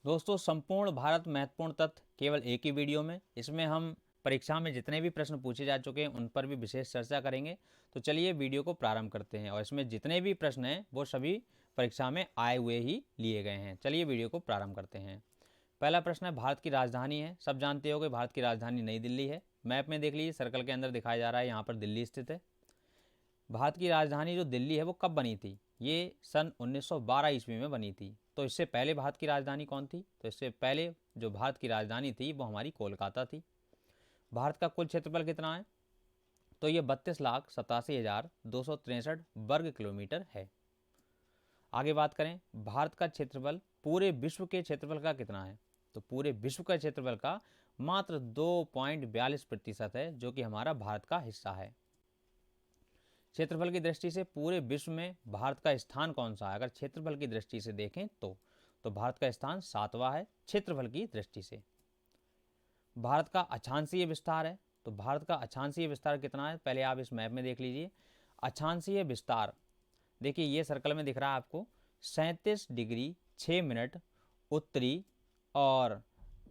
दोस्तों, संपूर्ण भारत महत्वपूर्ण तथ्य केवल एक ही वीडियो में। इसमें हम परीक्षा में जितने भी प्रश्न पूछे जा चुके हैं उन पर भी विशेष चर्चा करेंगे। तो चलिए वीडियो को प्रारंभ करते हैं। और इसमें जितने भी प्रश्न हैं वो सभी परीक्षा में आए हुए ही लिए गए हैं। चलिए वीडियो को प्रारंभ करते हैं। पहला प्रश्न है, भारत की राजधानी है। सब जानते हो कि भारत की राजधानी नई दिल्ली है। मैप में देख लीजिए, सर्कल के अंदर दिखाया जा रहा है, यहाँ पर दिल्ली स्थित है। भारत की राजधानी जो दिल्ली है वो कब बनी थी? ये सन 1912 ईस्वी में बनी थी। तो इससे पहले भारत की राजधानी कौन थी? तो इससे पहले जो भारत की राजधानी थी वो हमारी कोलकाता थी। भारत का कुल क्षेत्रफल कितना है? तो ये 32,87,263 वर्ग किलोमीटर है। आगे बात करें, भारत का क्षेत्रफल पूरे विश्व के क्षेत्रफल का कितना है? तो पूरे विश्व का क्षेत्रफल का मात्र 2.42% है, जो कि हमारा भारत का हिस्सा है। क्षेत्रफल की दृष्टि से पूरे विश्व में भारत का स्थान कौन सा है? अगर क्षेत्रफल की दृष्टि से देखें तो भारत का स्थान 7वां है क्षेत्रफल की दृष्टि से। भारत का अक्षांशीय विस्तार है। तो भारत का अक्षांशीय विस्तार कितना है? पहले आप इस मैप में देख लीजिए। अक्षांशीय विस्तार देखिए, ये सर्कल में दिख रहा है आपको, 37 डिग्री 6 मिनट उत्तरी और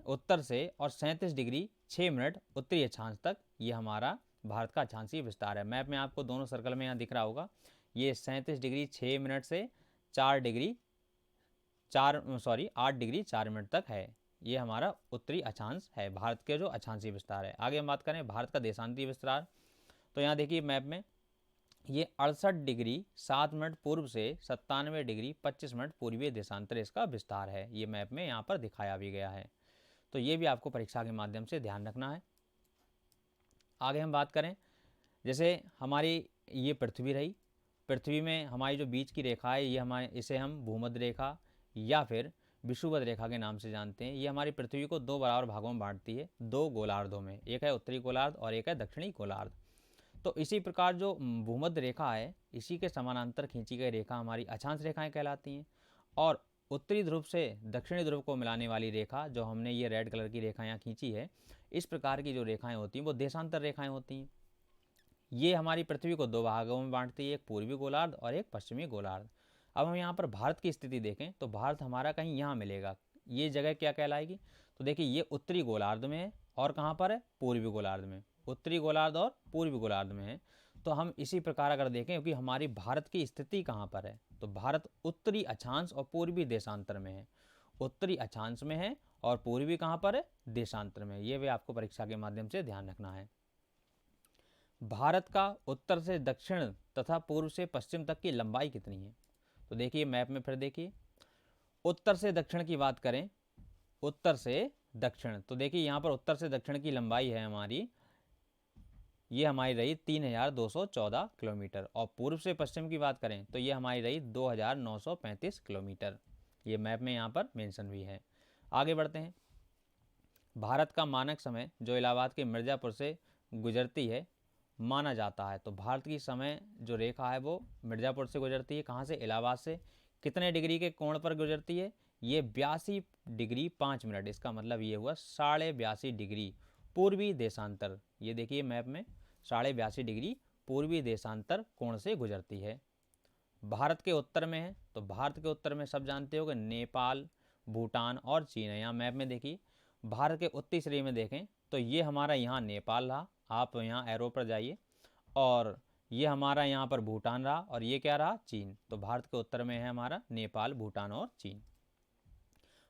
उत्तर से, और 37 डिग्री 6 मिनट उत्तरी अक्षांश तक ये हमारा भारत का अक्षांशीय विस्तार है। मैप में आपको दोनों सर्कल में यहाँ दिख रहा होगा। ये 37 डिग्री 6 मिनट से 8 डिग्री 4 मिनट तक है। ये हमारा उत्तरी अक्षांश है, भारत के जो अक्षांशीय विस्तार है। आगे हम बात करें भारत का देशांतीय विस्तार। तो यहाँ देखिए मैप में, ये 68 डिग्री 7 मिनट पूर्व से 97 डिग्री 25 मिनट पूर्वीय देशांतर इसका विस्तार है। ये मैप में यहाँ पर दिखाया भी गया है। तो ये भी आपको परीक्षा के माध्यम से ध्यान रखना है। आगे हम बात करें, जैसे हमारी ये पृथ्वी रही। पृथ्वी में हमारी जो बीच की रेखा है, ये इसे हम भूमध्य रेखा या फिर विषुवत रेखा के नाम से जानते हैं। ये हमारी पृथ्वी को दो बराबर भागों में बांटती है, दो गोलार्धों में। एक है उत्तरी गोलार्ध और एक है दक्षिणी गोलार्ध। तो इसी प्रकार जो भूमध्य रेखा है, इसी के समानांतर खींची गई रेखा हमारी अक्षांश रेखाएं कहलाती हैं। और उत्तरी ध्रुव से दक्षिणी ध्रुव को मिलाने वाली रेखा, जो हमने ये रेड कलर की रेखा यहाँ खींची है, इस प्रकार की जो रेखाएं होती हैं वो देशांतर रेखाएं होती हैं। ये हमारी पृथ्वी को दो भागों में बांटती है, एक पूर्वी गोलार्ध और एक पश्चिमी गोलार्ध। अब हम यहाँ पर भारत की स्थिति देखें तो भारत हमारा कहीं यहाँ मिलेगा। ये जगह क्या कहलाएगी? तो देखिए, ये उत्तरी गोलार्ध में है। और कहाँ पर है? पूर्वी गोलार्ध में। उत्तरी गोलार्ध और पूर्वी गोलार्ध में है। तो हम इसी प्रकार अगर देखें, क्योंकि हमारी भारत की स्थिति कहाँ पर है, तो भारत उत्तरी अक्षांश और पूर्वी देशांतर में है। उत्तरी अक्षांश में है और पूर्वी कहाँ पर है? देशांतर में। ये भी आपको परीक्षा के माध्यम से ध्यान रखना है। भारत का उत्तर से दक्षिण तथा पूर्व से पश्चिम तक की लंबाई कितनी है? तो देखिए मैप में फिर देखिए, उत्तर से दक्षिण की बात करें, उत्तर से दक्षिण, तो देखिए यहाँ पर उत्तर से दक्षिण की लंबाई है हमारी, ये हमारी रही 3214 किलोमीटर। और पूर्व से पश्चिम की बात करें तो ये हमारी रही 2935 किलोमीटर। ये मैप में यहाँ पर मेंशन भी है। आगे बढ़ते हैं। भारत का मानक समय जो इलाहाबाद के मिर्ज़ापुर से गुजरती है माना जाता है। तो भारत की समय जो रेखा है वो मिर्ज़ापुर से गुजरती है। कहाँ से? इलाहाबाद से। कितने डिग्री के कोण पर गुजरती है? ये 82 डिग्री 5 मिनट। इसका मतलब ये हुआ 82.5 डिग्री पूर्वी देशांतर। ये देखिए मैप में, 82.5 डिग्री पूर्वी देशांतर कोण से गुजरती है। भारत के उत्तर में है। तो भारत के उत्तर में सब जानते हो कि नेपाल, भूटान और चीन है। यहाँ मैप में देखिए, भारत के उत्तरी श्रेणी में देखें तो ये हमारा यहाँ नेपाल रहा, आप यहाँ एरो पर जाइए, और ये हमारा यहाँ पर भूटान रहा, और ये क्या रहा? चीन। तो भारत के उत्तर में है हमारा नेपाल, भूटान और चीन।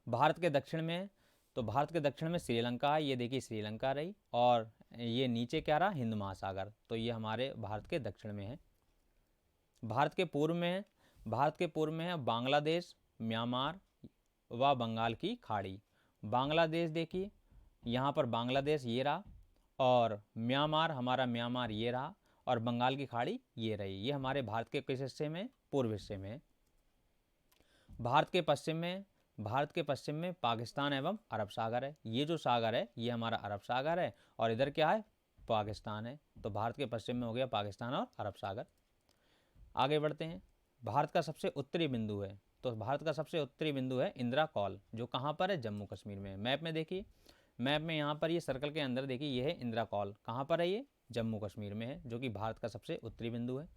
भारत के दक्षिण में है। तो भारत के दक्षिण में श्रीलंका है। ये देखिए श्रीलंका रही, और ये नीचे क्या रहा? हिंद महासागर। तो ये हमारे भारत के दक्षिण में है। भारत के पूर्व में है। भारत के पूर्व में है बांग्लादेश, म्यांमार व बंगाल की खाड़ी। बांग्लादेश देखिए, यहाँ पर बांग्लादेश ये रहा, और म्यांमार, हमारा म्यांमार ये रहा, और बंगाल की खाड़ी ये रही। ये हमारे भारत के किस हिस्से में? पूर्व हिस्से में। भारत के पश्चिम में, भारत के पश्चिम में पाकिस्तान एवं अरब सागर है। ये जो सागर है ये हमारा अरब सागर है, और इधर क्या है? पाकिस्तान है। तो भारत के पश्चिम में हो गया पाकिस्तान और अरब सागर। आगे बढ़ते हैं। भारत का सबसे उत्तरी बिंदु है। तो भारत का सबसे उत्तरी बिंदु है इंदिरा कॉल, जो कहाँ पर है? जम्मू कश्मीर में। मैप में देखिए, मैप में यहाँ पर ये सर्कल के अंदर देखिए, ये है इंदिरा कॉल। कहाँ पर है ये? जम्मू कश्मीर में है, जो कि भारत का सबसे उत्तरी बिंदु है।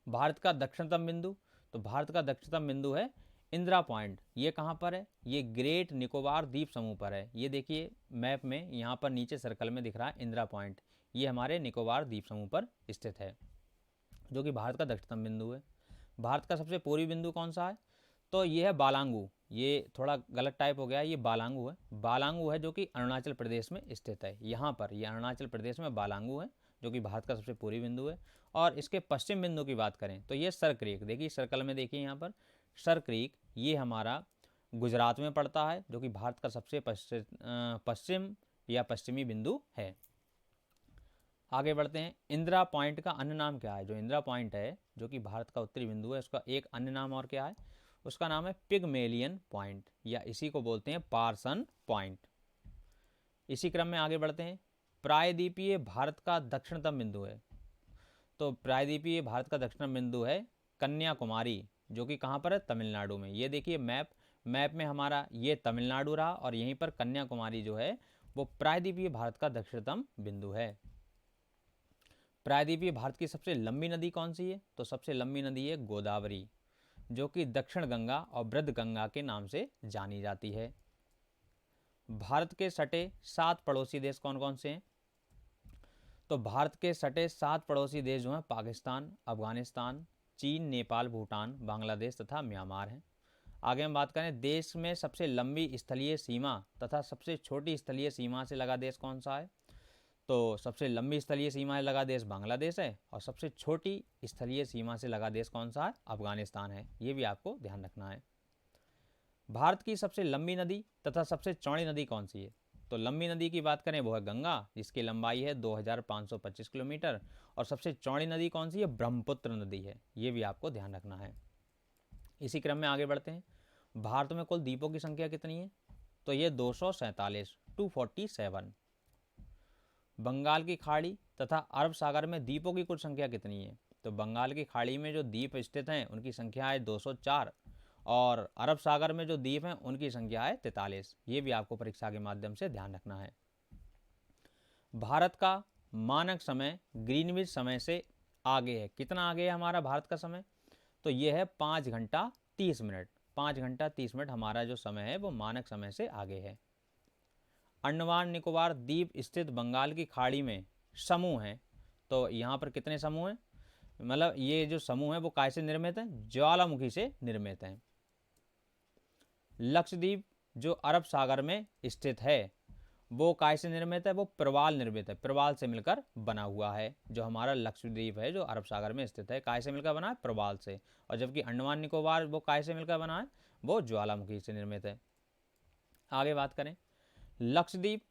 भारत का दक्षिणतम बिंदु, तो भारत का दक्षिणतम बिंदु है इंदिरा पॉइंट ये कहाँ पर है? ये ग्रेट निकोबार द्वीप समूह पर है। ये देखिए मैप में यहाँ पर नीचे सर्कल में दिख रहा है इंदिरा पॉइंट, ये हमारे निकोबार द्वीप समूह पर स्थित है, जो कि भारत का दक्षिणतम बिंदु है। भारत का सबसे पूर्वी बिंदु कौन सा है? तो ये है बालांगू। ये थोड़ा गलत टाइप हो गया, ये बालांगू है। बालांगू है जो कि अरुणाचल प्रदेश में स्थित है। यहाँ पर ये अरुणाचल प्रदेश में बालांगू है, जो कि भारत का सबसे पूर्वी बिंदु है। और इसके पश्चिम बिंदु की बात करें तो ये सर क्रीक, देखिए सर्कल में देखिए यहाँ पर सर क्रीक, ये हमारा गुजरात में पड़ता है, जो कि भारत का सबसे पश्चिम या पश्चिमी बिंदु है। आगे बढ़ते हैं। इंदिरा पॉइंट का अन्य नाम क्या है? जो इंदिरा पॉइंट है जो कि भारत का उत्तरी बिंदु है, उसका एक अन्य नाम और क्या है? उसका नाम है पिगमेलियन पॉइंट, या इसी को बोलते हैं पार्सन पॉइंट। इसी क्रम में आगे बढ़ते हैं। प्रायद्वीपीय भारत का दक्षिणतम बिंदु है। तो प्रायद्वीपीय भारत का दक्षिणतम बिंदु है कन्याकुमारी, जो कि कहाँ पर है? तमिलनाडु में। ये देखिए मैप में हमारा ये तमिलनाडु रहा, और यहीं पर कन्याकुमारी जो है वो प्रायद्वीपीय भारत का दक्षिणतम बिंदु है। प्रायद्वीपीय भारत की सबसे लंबी नदी कौन सी है? तो सबसे लंबी नदी है गोदावरी, जो कि दक्षिण गंगा और वृद्ध गंगा के नाम से जानी जाती है। भारत के सटे 7 पड़ोसी देश कौन कौन से हैं? तो भारत के सटे 7 पड़ोसी देश जो हैं पाकिस्तान, अफगानिस्तान, चीन, नेपाल, भूटान, बांग्लादेश तथा म्यांमार हैं। आगे हम बात करें देश में सबसे लंबी स्थलीय सीमा तथा सबसे छोटी स्थलीय सीमा से लगा देश कौन सा है? तो सबसे लंबी स्थलीय सीमा से लगा देश बांग्लादेश है, और सबसे छोटी स्थलीय सीमा से लगा देश कौन सा है? अफगानिस्तान है। ये भी आपको ध्यान रखना है। भारत की सबसे लंबी नदी तथा सबसे चौड़ी नदी कौन सी है? तो लंबी नदी की बात करें वो है गंगा, जिसकी लंबाई है 2525 किलोमीटर, और सबसे चौड़ी नदी कौन सी है? ब्रह्मपुत्र नदी है। ये भी आपको ध्यान रखना है। इसी क्रम में आगे बढ़ते हैं। भारत में कुल द्वीपों की संख्या कितनी है? तो ये 247, 247। बंगाल की खाड़ी तथा अरब सागर में द्वीपों की कुल संख्या कितनी है? तो बंगाल की खाड़ी में जो द्वीप स्थित हैं उनकी संख्या है 204, और अरब सागर में जो द्वीप हैं उनकी संख्या है 43। ये भी आपको परीक्षा के माध्यम से ध्यान रखना है। भारत का मानक समय ग्रीनविच समय से आगे है। कितना आगे है हमारा भारत का समय? तो ये है 5 घंटा 30 मिनट। 5 घंटा 30 मिनट हमारा जो समय है वो मानक समय से आगे है। अंडमान निकोबार द्वीप स्थित बंगाल की खाड़ी में समूह हैं। तो यहाँ पर कितने समूह हैं? मतलब ये जो समूह है वो कैसे निर्मित हैं? ज्वालामुखी से निर्मित हैं। लक्षद्वीप जो अरब सागर में स्थित है वो कैसे निर्मित है? वो प्रवाल निर्मित है, प्रवाल से मिलकर बना हुआ है। जो हमारा लक्षद्वीप है जो अरब सागर में स्थित है कैसे मिलकर बना है? प्रवाल से। और जबकि अंडमान निकोबार वो कैसे मिलकर बना है? वो ज्वालामुखी से निर्मित है। आगे बात करें। लक्षद्वीप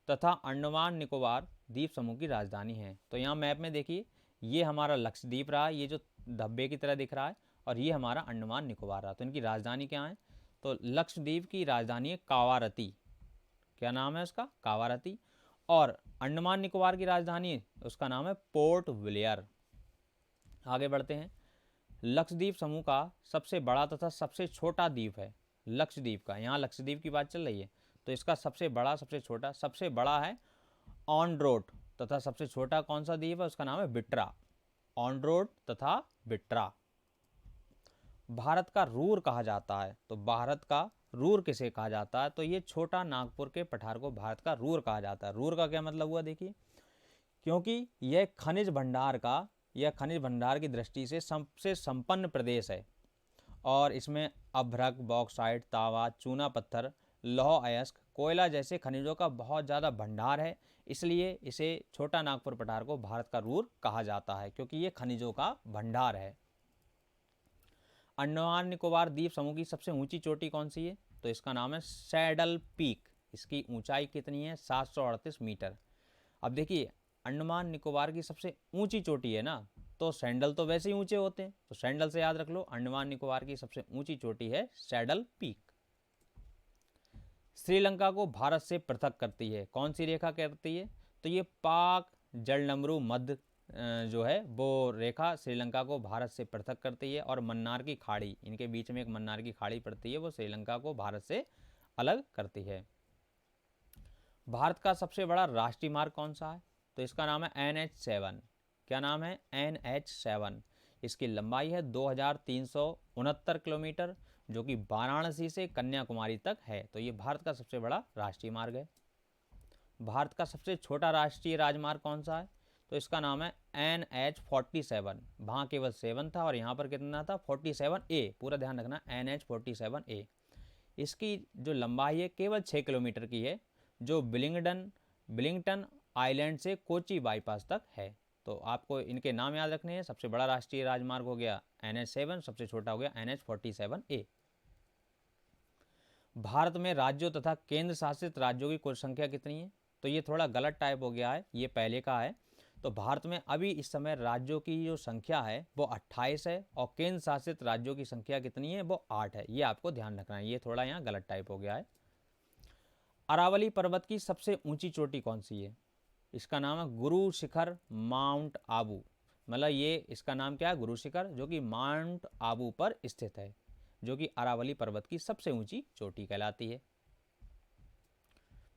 तथा अंडमान निकोबार द्वीप समूह की राजधानी है। तो यहाँ मैप में देखिए ये हमारा लक्षद्वीप रहा, ये जो धब्बे की तरह दिख रहा है, और ये हमारा अंडमान निकोबार रहा। तो इनकी राजधानी क्या है? तो लक्षद्वीप की राजधानी है कावारती। क्या नाम है उसका? कावारती। और अंडमान निकोबार की राजधानी उसका नाम है पोर्ट ब्लेयर। आगे बढ़ते हैं। लक्षद्वीप समूह का सबसे बड़ा तथा सबसे छोटा द्वीप है लक्षद्वीप का। यहाँ लक्षद्वीप की बात चल रही है, तो इसका सबसे बड़ा सबसे छोटा, सबसे बड़ा है ऑनड्रोट, तथा सबसे छोटा कौन सा द्वीप है? उसका नाम है बिट्रा। ऑनड्रोट तथा बिट्रा। भारत का रूर कहा जाता है। तो भारत का रूर किसे कहा जाता है? तो ये छोटा नागपुर के पठार को भारत का रूर कहा जाता है। रूर का क्या मतलब हुआ देखिए, क्योंकि यह खनिज भंडार की दृष्टि से सबसे संपन्न प्रदेश है, और इसमें अभ्रक, बॉक्साइट, तांबा, चूना पत्थर, लौह अयस्क, कोयला जैसे खनिजों का बहुत ज़्यादा भंडार है। इसलिए इसे छोटा नागपुर पठार को भारत का रूर कहा जाता है, क्योंकि ये खनिजों का भंडार है। अंडमान निकोबार द्वीप समूह की सबसे ऊंची चोटी कौन सी है? तो इसका नाम है सैडल पीक। इसकी ऊंचाई कितनी है? 738 मीटर। अब देखिए अंडमान निकोबार की सबसे ऊंची चोटी है ना, तो सैंडल तो वैसे ही ऊंचे होते हैं, तो सैंडल से याद रख लो। अंडमान निकोबार की सबसे ऊंची चोटी है सैडल पीक। श्रीलंका को भारत से पृथक करती है कौन सी रेखा करती है? तो ये पाक जलडमरू मध्य जो है वो रेखा श्रीलंका को भारत से पृथक करती है, और मन्नार की खाड़ी, इनके बीच में एक मन्नार की खाड़ी पड़ती है, वो श्रीलंका को भारत से अलग करती है। भारत का सबसे बड़ा राष्ट्रीय मार्ग कौन सा है? तो इसका नाम है NH7। क्या नाम है? NH7। इसकी लंबाई है 2369 किलोमीटर, जो कि वाराणसी से कन्याकुमारी तक है। तो ये भारत का सबसे बड़ा राष्ट्रीय मार्ग है। भारत का सबसे छोटा राष्ट्रीय राजमार्ग कौन सा है? तो इसका नाम है NH47। वहाँ केवल 7 था और यहाँ पर कितना था? 47A। पूरा ध्यान रखना, NH47A। इसकी जो लंबाई है केवल 6 किलोमीटर की है, जो बिलिंगटन आइलैंड से कोची बाईपास तक है। तो आपको इनके नाम याद रखने हैं। सबसे बड़ा राष्ट्रीय राजमार्ग हो गया NH7, सबसे छोटा हो गया NH47A। भारत में राज्यों तथा केंद्र शासित राज्यों की कुल संख्या कितनी है? तो ये थोड़ा गलत टाइप हो गया है, ये पहले का है। तो भारत में अभी इस समय राज्यों की जो संख्या है वो 28 है और केंद्र शासित राज्यों की संख्या कितनी है? वो 8 है। ये आपको ध्यान रखना है, ये थोड़ा यहाँ गलत टाइप हो गया है। अरावली पर्वत की सबसे ऊंची चोटी कौन सी है? इसका नाम है गुरु शिखर माउंट आबू। मतलब ये इसका नाम क्या है? गुरु शिखर, जो कि माउंट आबू पर स्थित है, जो कि अरावली पर्वत की सबसे ऊंची चोटी कहलाती है।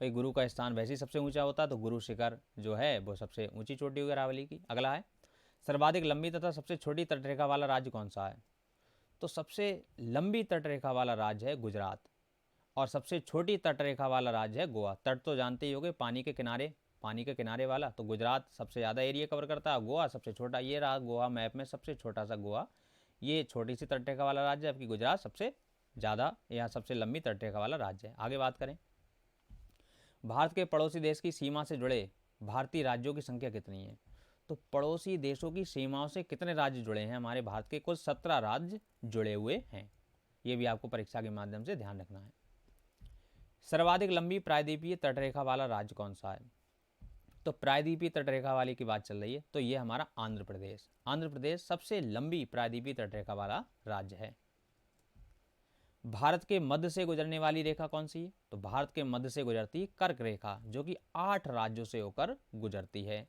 भाई गुरु का स्थान वैसे ही सबसे ऊंचा होता है, तो गुरु शिखर जो है वो सबसे ऊंची चोटी होगी अरावली की। अगला है, सर्वाधिक लंबी तथा सबसे छोटी तटरेखा वाला राज्य कौन सा है? तो सबसे लंबी तटरेखा वाला राज्य है गुजरात और सबसे छोटी तटरेखा वाला राज्य है गोवा। तट तो जानते ही होंगे, पानी के किनारे वाला। तो गुजरात सबसे ज़्यादा एरिया कवर करता है, गोवा सबसे छोटा। ये रहा गोवा मैप में सबसे छोटा सा गोवा, ये छोटी सी तटरेखा वाला राज्य है, जबकि गुजरात सबसे ज़्यादा या सबसे लंबी तटरेखा वाला राज्य है। आगे बात करें, भारत के पड़ोसी देश की सीमा से जुड़े भारतीय राज्यों की संख्या कितनी है? तो पड़ोसी देशों की सीमाओं से कितने राज्य जुड़े हैं? हमारे भारत के कुल 17 राज्य जुड़े हुए हैं। ये भी आपको परीक्षा के माध्यम से ध्यान रखना है। सर्वाधिक लंबी प्रायद्वीपीय तटरेखा वाला राज्य कौन सा है? तो प्रायद्वीपीय तटरेखा वाली की बात चल रही है, तो ये हमारा आंध्र प्रदेश। आंध्र प्रदेश सबसे लंबी प्रायद्वीपीय तटरेखा वाला राज्य है। भारत के मध्य से गुजरने वाली रेखा कौन सी है? तो भारत के मध्य से गुजरती कर्क रेखा, जो कि 8 राज्यों से होकर गुजरती है,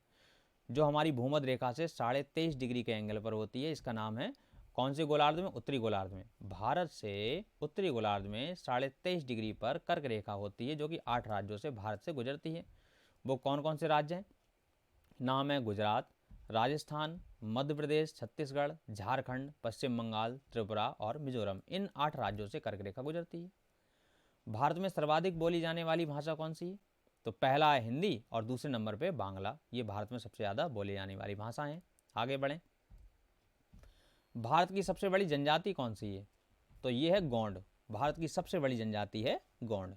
जो हमारी भूमध्य रेखा से 23.5 डिग्री के एंगल पर होती है। इसका नाम है कौन से गोलार्ध में? उत्तरी गोलार्ध में। भारत से उत्तरी गोलार्ध में 23.5 डिग्री पर कर्क रेखा होती है, जो कि 8 राज्यों से भारत से गुजरती है। वो कौन कौन से राज्य हैं? नाम है गुजरात, राजस्थान, मध्य प्रदेश, छत्तीसगढ़, झारखंड, पश्चिम बंगाल, त्रिपुरा और मिजोरम। इन 8 राज्यों से कर्क रेखा गुजरती है। भारत में सर्वाधिक बोली जाने वाली भाषा कौन सी है? तो पहला है हिंदी और दूसरे नंबर पे बांग्ला। ये भारत में सबसे ज़्यादा बोली जाने वाली भाषा हैं। आगे बढ़ें, भारत की सबसे बड़ी जनजाति कौन सी है? तो ये है गोंड। भारत की सबसे बड़ी जनजाति है गोंड।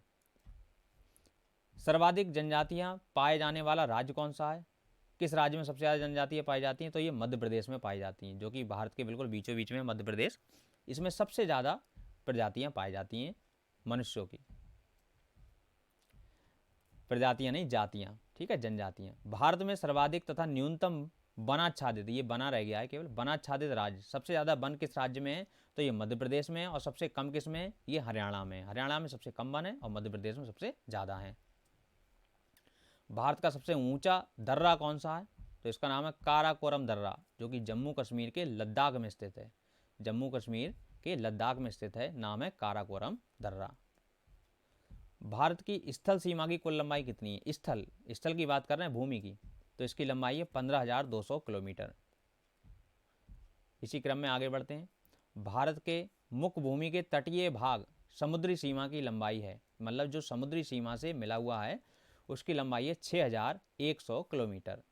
सर्वाधिक जनजातियां पाए जाने वाला राज्य कौन सा है? किस राज्य में सबसे ज़्यादा जनजातियां पाई जाती हैं? तो ये मध्य प्रदेश में पाई जाती हैं, जो कि भारत के बिल्कुल बीचों बीच में मध्य प्रदेश, इसमें सबसे ज़्यादा प्रजातियां पाई जाती हैं मनुष्यों की। प्रजातियां नहीं, जातियां, ठीक है, जनजातियां। भारत में सर्वाधिक तथा न्यूनतम वनाच्छादित, ये बना रह गया है केवल, वनाच्छादित राज्य सबसे ज़्यादा वन किस राज्य में है? तो ये मध्य प्रदेश में है। और सबसे कम किस में है? ये हरियाणा में। हरियाणा में सबसे कम वन है और मध्य प्रदेश में सबसे ज़्यादा है। भारत का सबसे ऊंचा दर्रा कौन सा है? तो इसका नाम है काराकोरम दर्रा, जो कि जम्मू कश्मीर के लद्दाख में स्थित है। जम्मू कश्मीर के लद्दाख में स्थित है, नाम है काराकोरम दर्रा। भारत की स्थल सीमा की कुल लंबाई कितनी है? स्थल की बात कर रहे हैं, भूमि की। तो इसकी लंबाई है 15,200 किलोमीटर। इसी क्रम में आगे बढ़ते हैं, भारत के मुख्य भूमि के तटीय भाग समुद्री सीमा की लंबाई है, मतलब जो समुद्री सीमा से मिला हुआ है उसकी लंबाई है 6,100 किलोमीटर।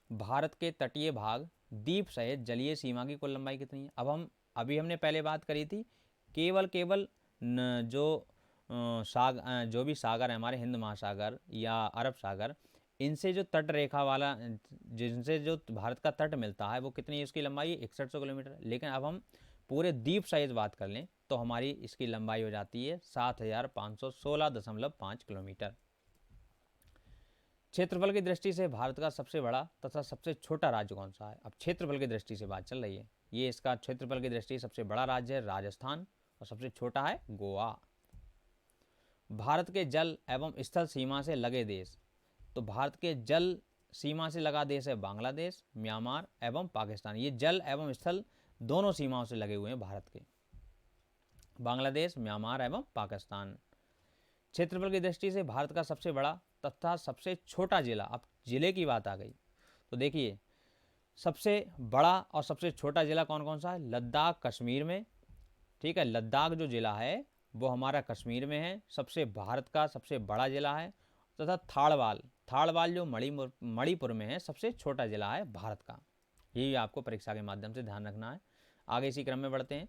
भारत के तटीय भाग द्वीप सहित जलीय सीमा की कुल लंबाई कितनी है? अभी हमने पहले बात करी थी केवल जो भी सागर है हमारे, हिंद महासागर या अरब सागर, इनसे जो तट रेखा वाला, जिनसे जो भारत का तट मिलता है वो कितनी है? उसकी लंबाई है 6100 किलोमीटर। लेकिन अब हम पूरे द्वीप सहित बात कर लें तो हमारी इसकी लंबाई हो जाती है 7,516.5 किलोमीटर। क्षेत्रफल की दृष्टि से भारत का सबसे बड़ा तथा सबसे छोटा राज्य कौन सा है? अब क्षेत्रफल की दृष्टि से बात चल रही है। ये इसका क्षेत्रफल की दृष्टि से सबसे बड़ा राज्य है राजस्थान और सबसे छोटा है गोवा। भारत के जल एवं स्थल सीमा से लगे देश, तो भारत के जल सीमा से लगा देश है बांग्लादेश, म्यांमार एवं पाकिस्तान। ये जल एवं स्थल दोनों सीमाओं से लगे हुए हैं भारत के, बांग्लादेश, म्यांमार एवं पाकिस्तान। क्षेत्रफल की दृष्टि से भारत का सबसे बड़ा तथा सबसे छोटा जिला, अब जिले की बात आ गई तो देखिए सबसे बड़ा और सबसे छोटा जिला कौन कौन सा है? लद्दाख कश्मीर में, ठीक है। लद्दाख जो ज़िला है वो हमारा कश्मीर में है, भारत का सबसे बड़ा ज़िला है। तथा थाड़वाल जो मणिपुर में है, सबसे छोटा ज़िला है भारत का। ये भी आपको परीक्षा के माध्यम से ध्यान रखना है। आगे इसी क्रम में बढ़ते हैं।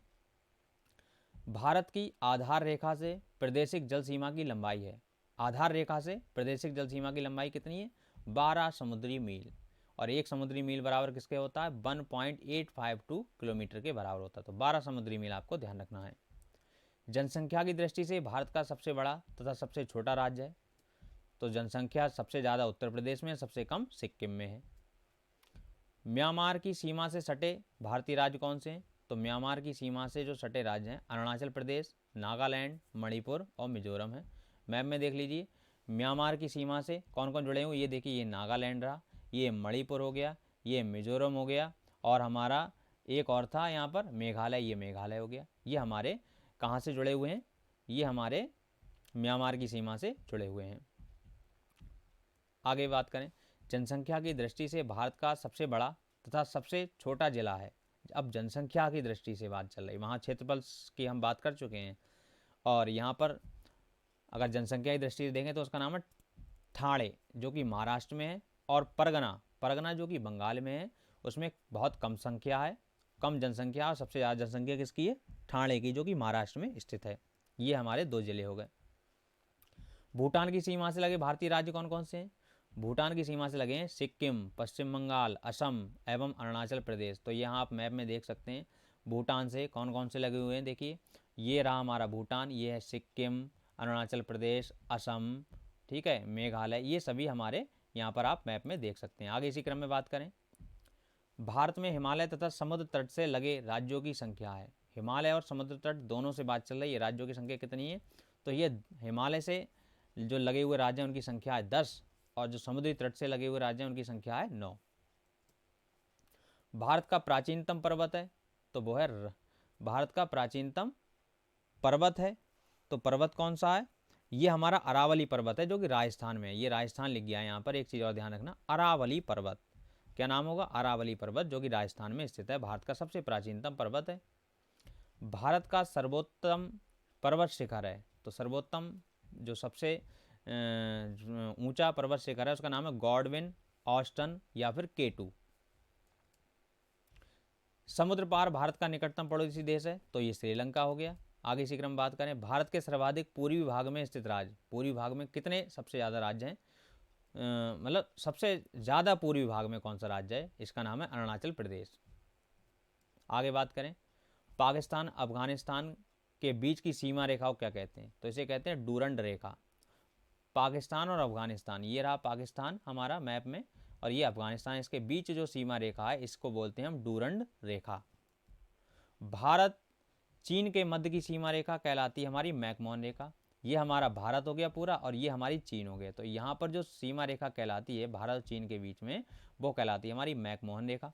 भारत की आधार रेखा से प्रादेशिक जल सीमा की लंबाई है। आधार रेखा से प्रादेशिक जल सीमा की लंबाई कितनी है? 12 समुद्री मील। और एक समुद्री मील बराबर किसके होता है? 1.852 किलोमीटर के बराबर होता है। तो 12 समुद्री मील आपको ध्यान रखना है। जनसंख्या की दृष्टि से भारत का सबसे बड़ा तथा सबसे छोटा राज्य है। तो जनसंख्या सबसे ज़्यादा उत्तर प्रदेश में, सबसे कम सिक्किम में है। म्यांमार की सीमा से सटे भारतीय राज्य कौन से हैं? तो म्यांमार की सीमा से जो सटे राज्य हैं अरुणाचल प्रदेश, नागालैंड, मणिपुर और मिजोरम है। मैप में देख लीजिए, म्यांमार की सीमा से कौन कौन जुड़े हुए? ये देखिए, ये नागालैंड रहा, ये मणिपुर हो गया, ये मिजोरम हो गया, और हमारा एक और था यहाँ पर मेघालय, ये मेघालय हो गया। ये हमारे कहाँ से जुड़े हुए हैं? ये हमारे म्यांमार की सीमा से जुड़े हुए हैं। आगे बात करें, जनसंख्या की दृष्टि से भारत का सबसे बड़ा तथा सबसे छोटा जिला है। अब जनसंख्या की दृष्टि से बात चल रही, वहाँ क्षेत्रफल की हम बात कर चुके हैं, और यहाँ पर अगर जनसंख्या की दृष्टि से देखें तो उसका नाम है ठाणे, जो कि महाराष्ट्र में है, और परगना जो कि बंगाल में है। उसमें बहुत कम संख्या है, कम जनसंख्या, और सबसे ज़्यादा जनसंख्या किसकी है? ठाणे की, जो कि महाराष्ट्र में स्थित है। ये हमारे दो जिले हो गए। भूटान की सीमा से लगे भारतीय राज्य कौन कौन से हैं? भूटान की सीमा से लगे हैं सिक्किम, पश्चिम बंगाल, असम एवं अरुणाचल प्रदेश। तो यहाँ आप मैप में देख सकते हैं भूटान से कौन कौन से लगे हुए हैं। देखिए, ये रहा हमारा भूटान, ये है सिक्किम, अरुणाचल प्रदेश, असम, ठीक है, मेघालय, ये सभी हमारे यहाँ पर आप मैप में देख सकते हैं। आगे इसी क्रम में बात करें, भारत में हिमालय तथा समुद्र तट से लगे राज्यों की संख्या है। हिमालय और समुद्र तट दोनों से बात चल रही है, राज्यों की संख्या कितनी है? तो ये हिमालय से जो लगे हुए राज्य हैं उनकी संख्या है 10, और जो समुद्री तट से लगे हुए राज्य हैं उनकी संख्या है 9। भारत का प्राचीनतम पर्वत है, तो वो है भारत का प्राचीनतम पर्वत है, तो पर्वत कौन सा है? ये हमारा अरावली पर्वत है, जो कि राजस्थान में है। ये राजस्थान लिख गया है यहाँ पर। एक चीज़ और ध्यान रखना, अरावली पर्वत, क्या नाम होगा? अरावली पर्वत, जो कि राजस्थान में स्थित है, भारत का सबसे प्राचीनतम पर्वत है। भारत का सर्वोत्तम पर्वत शिखर है, तो सर्वोत्तम जो सबसे ऊंचा पर्वत शिखर है उसका नाम है गॉडविन, ऑस्टन या फिर K2। समुद्र पार भारत का निकटतम पड़ोसी देश है, तो ये श्रीलंका हो गया। आगे इसी क्रम बात करें, भारत के सर्वाधिक पूर्वी भाग में स्थित राज्य, पूर्वी भाग में कितने सबसे ज़्यादा राज्य हैं? मतलब सबसे ज़्यादा पूर्वी भाग में कौन सा राज्य है? इसका नाम है अरुणाचल प्रदेश। आगे बात करें, पाकिस्तान अफगानिस्तान के बीच की सीमा रेखा को क्या कहते हैं? तो इसे कहते हैं डूरंड रेखा। पाकिस्तान और अफगानिस्तान, ये रहा पाकिस्तान हमारा मैप में, और ये अफगानिस्तान, इसके बीच जो सीमा रेखा है इसको बोलते हैं हम डूरंड रेखा। भारत चीन के मध्य की सीमा रेखा कहलाती है हमारी मैकमोहन रेखा। ये हमारा भारत हो गया पूरा, और ये हमारी चीन हो गया। तो यहाँ पर जो सीमा रेखा कहलाती है भारत और चीन के बीच में, वो कहलाती है हमारी मैकमोहन रेखा।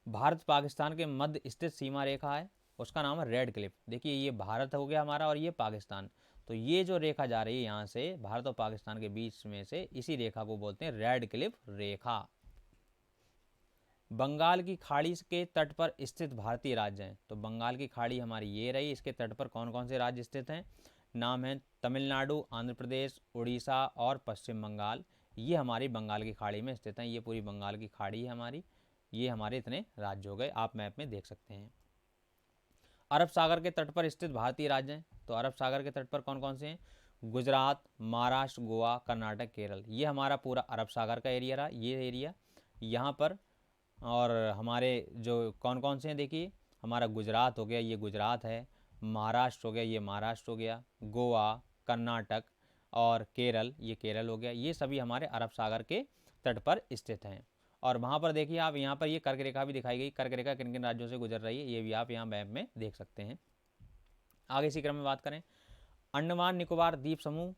भारत पाकिस्तान के मध्य स्थित सीमा रेखा है, उसका नाम है रेड क्लिफ। देखिए, ये भारत हो गया हमारा और ये पाकिस्तान, तो ये जो रेखा जा रही है यहाँ से भारत और पाकिस्तान के बीच में से, इसी रेखा को बोलते हैं रेड क्लिफ रेखा। बंगाल की खाड़ी के तट पर स्थित भारतीय राज्य हैं, तो बंगाल की खाड़ी हमारी ये रही, इसके तट पर कौन कौन से राज्य स्थित हैं? नाम है तमिलनाडु, आंध्र प्रदेश, उड़ीसा और पश्चिम बंगाल। ये हमारी बंगाल की खाड़ी में स्थित हैं, ये पूरी बंगाल की खाड़ी है हमारी। ये हमारे इतने राज्य हो गए, आप मैप में देख सकते हैं। अरब सागर के तट पर स्थित भारतीय राज्य हैं, तो अरब सागर के तट पर कौन कौन से हैं? गुजरात, महाराष्ट्र, गोवा, कर्नाटक, केरल। ये हमारा पूरा अरब सागर का एरिया रहा, ये एरिया यहाँ पर। और हमारे जो कौन कौन से हैं, देखिए, हमारा गुजरात हो गया, ये गुजरात है, महाराष्ट्र हो गया, ये महाराष्ट्र हो गया, गोवा, कर्नाटक और केरल, ये केरल हो गया। ये सभी हमारे अरब सागर के तट पर स्थित हैं। और वहाँ पर देखिए आप, यहाँ पर ये कर्क रेखा भी दिखाई गई, कर्क रेखा किन किन राज्यों से गुजर रही है, ये भी आप यहाँ मैप में देख सकते हैं। आगे इसी क्रम में बात करें, अंडमान निकोबार द्वीप समूह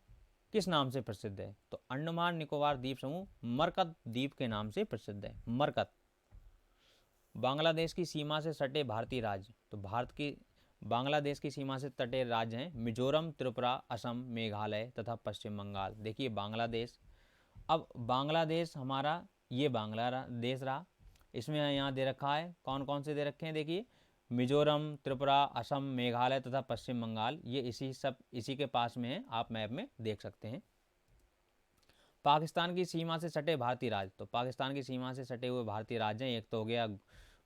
किस नाम से प्रसिद्ध है? तो अंडमान निकोबार द्वीप समूह मरकत द्वीप के नाम से प्रसिद्ध है, मरकत। बांग्लादेश की सीमा से सटे भारतीय राज्य, तो भारत की बांग्लादेश की सीमा से सटे राज्य हैं मिजोरम, त्रिपुरा, असम, मेघालय तथा पश्चिम बंगाल। देखिए बांग्लादेश, अब बांग्लादेश हमारा ये बांग्लादेश रहा, इसमें यहाँ दे रखा है कौन कौन से दे रखे हैं, देखिए मिजोरम, त्रिपुरा, असम, मेघालय तथा पश्चिम बंगाल ये इसी के पास में है, आप मैप में देख सकते हैं। पाकिस्तान की सीमा से सटे भारतीय राज्य, तो पाकिस्तान की सीमा से सटे हुए भारतीय राज्य हैं, एक तो हो गया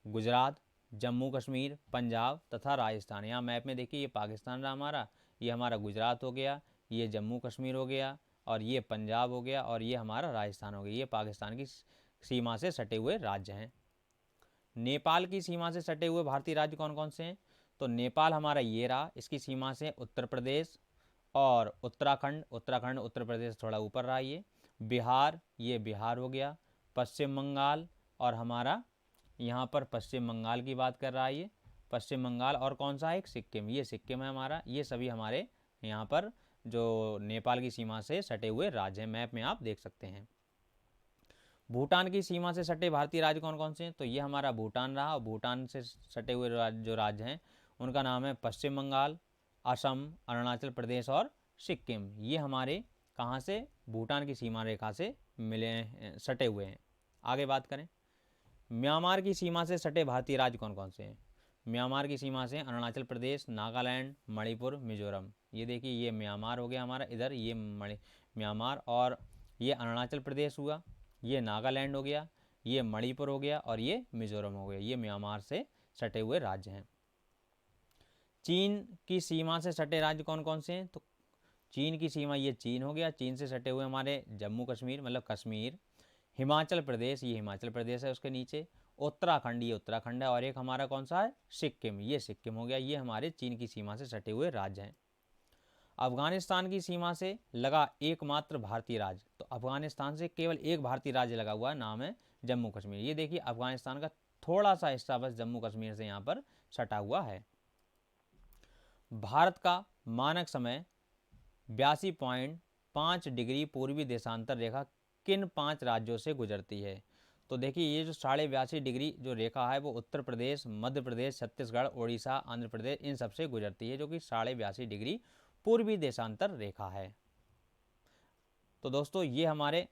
गुजरात, जम्मू कश्मीर, पंजाब तथा राजस्थान। यहाँ मैप में देखिए ये पाकिस्तान रहा हमारा, ये हमारा गुजरात हो गया, ये जम्मू कश्मीर हो गया, और ये पंजाब हो गया, और ये हमारा राजस्थान हो गया। ये पाकिस्तान की सीमा से सटे हुए राज्य हैं। नेपाल की सीमा से सटे हुए भारतीय राज्य कौन कौन से हैं? तो नेपाल हमारा ये रहा, इसकी सीमा से उत्तर प्रदेश और उत्तराखंड, उत्तराखंड उत्तर प्रदेश थोड़ा ऊपर रहा, बिहार, ये बिहार हो गया, पश्चिम बंगाल, और हमारा यहाँ पर पश्चिम बंगाल की बात कर रहा है ये पश्चिम बंगाल, और कौन सा है एक सिक्किम, ये सिक्किम है हमारा। ये सभी हमारे यहाँ पर जो नेपाल की सीमा से सटे हुए राज्य हैं, मैप में आप देख सकते हैं। भूटान की सीमा से सटे भारतीय राज्य कौन कौन से हैं? तो ये हमारा भूटान रहा, और भूटान से सटे हुए जो राज्य हैं उनका नाम है पश्चिम बंगाल, असम, अरुणाचल प्रदेश और सिक्किम। ये हमारे कहाँ से? भूटान की सीमा रेखा से मिले सटे हुए हैं। आगे बात करें, म्यांमार की सीमा से सटे भारतीय राज्य कौन कौन से हैं? म्यांमार की सीमा से अरुणाचल प्रदेश, नागालैंड, मणिपुर, मिजोरम। ये देखिए ये म्यांमार हो गया हमारा, इधर ये म्यांमार, और ये अरुणाचल प्रदेश हुआ, ये नागालैंड हो गया, ये मणिपुर हो गया, और ये मिजोरम हो गया। ये म्यांमार से सटे हुए राज्य हैं। चीन की सीमा से सटे राज्य कौन कौन से हैं? तो चीन की सीमा ये चीन हो गया, चीन से सटे हुए हमारे जम्मू कश्मीर मतलब कश्मीर, हिमाचल प्रदेश, ये हिमाचल प्रदेश है, उसके नीचे उत्तराखंड, ये उत्तराखंड है, और एक हमारा कौन सा है? सिक्किम, ये सिक्किम हो गया। ये हमारे चीन की सीमा से सटे हुए राज्य हैं। अफगानिस्तान की सीमा से लगा एकमात्र भारतीय राज्य, तो अफगानिस्तान से केवल एक भारतीय राज्य लगा हुआ है, नाम है जम्मू कश्मीर। ये देखिए अफगानिस्तान का थोड़ा सा हिस्सा बस जम्मू कश्मीर से यहाँ पर सटा हुआ है। भारत का मानक समय 82.5 डिग्री पूर्वी देशांतर रेखा किन 5 राज्यों से गुजरती है? तो देखिए ये जो 82.5 डिग्री जो रेखा है वो उत्तर प्रदेश, मध्य प्रदेश, छत्तीसगढ़, उड़ीसा, आंध्र प्रदेश इन सबसे गुजरती है, जो कि 82.5 डिग्री पूर्वी देशांतर रेखा है। तो दोस्तों ये हमारे